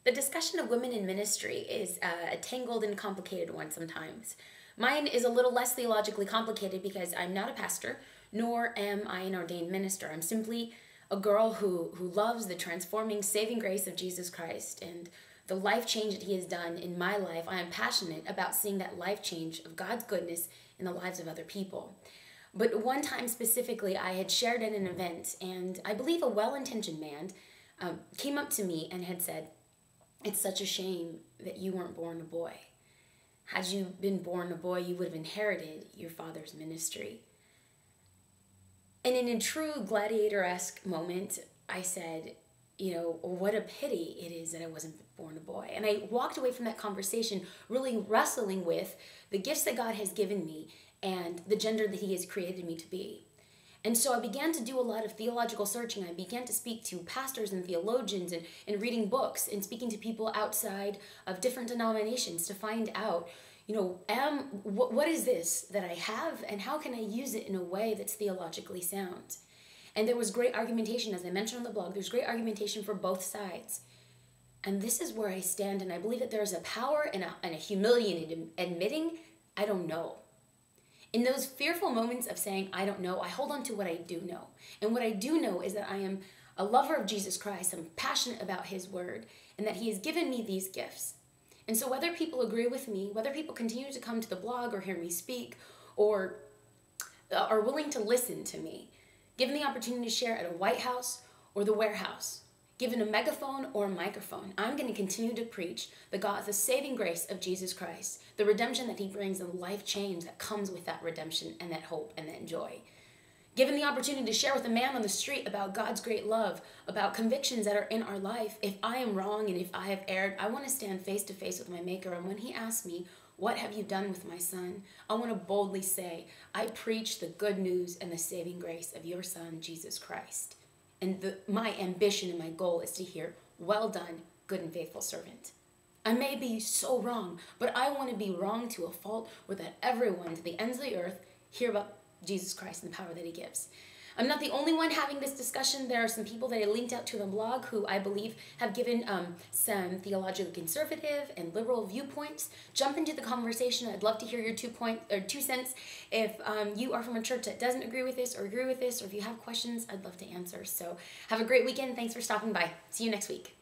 The discussion of women in ministry is a tangled and complicated one sometimes. Mine is a little less theologically complicated because I'm not a pastor, nor am I an ordained minister. I'm simply a girl who loves the transforming, saving grace of Jesus Christ and the life change that he has done in my life. I am passionate about seeing that life change of God's goodness in the lives of other people. But one time specifically, I had shared at an event, and I believe a well-intentioned man came up to me and had said, "It's such a shame that you weren't born a boy. Had you been born a boy, you would have inherited your father's ministry." And in a true gladiator-esque moment, I said, what a pity it is that I wasn't born a boy. And I walked away from that conversation really wrestling with the gifts that God has given me and the gender that he has created me to be. And so I began to do a lot of theological searching. I began to speak to pastors and theologians and reading books and speaking to people outside of different denominations to find out, what is this that I have and how can I use it in a way that's theologically sound? And there was great argumentation, as I mentioned on the blog, there's great argumentation for both sides. And this is where I stand, and I believe that there's a power and a humility in admitting, I don't know. In those fearful moments of saying, I don't know, I hold on to what I do know. And what I do know is that I am a lover of Jesus Christ. I'm passionate about his word, and that he has given me these gifts. And so whether people agree with me, whether people continue to come to the blog or hear me speak, or are willing to listen to me, given the opportunity to share at a White House or the warehouse, given a megaphone or a microphone, I'm going to continue to preach the saving grace of Jesus Christ, the redemption that he brings and life change that comes with that redemption and that hope and that joy. Given the opportunity to share with a man on the street about God's great love, about convictions that are in our life, if I am wrong and if I have erred, I want to stand face to face with my Maker. And when he asks me, "What have you done with my son?" I want to boldly say, I preach the good news and the saving grace of your son, Jesus Christ. And my ambition and my goal is to hear, "Well done, good and faithful servant." I may be so wrong, but I want to be wrong to a fault where that everyone to the ends of the earth hear about Jesus Christ and the power that he gives. I'm not the only one having this discussion. There are some people that I linked out to the blog who I believe have given some theologically conservative and liberal viewpoints. Jump into the conversation. I'd love to hear your 2 cents. If you are from a church that doesn't agree with this, or agree with this, or if you have questions, I'd love to answer. So have a great weekend. Thanks for stopping by. See you next week.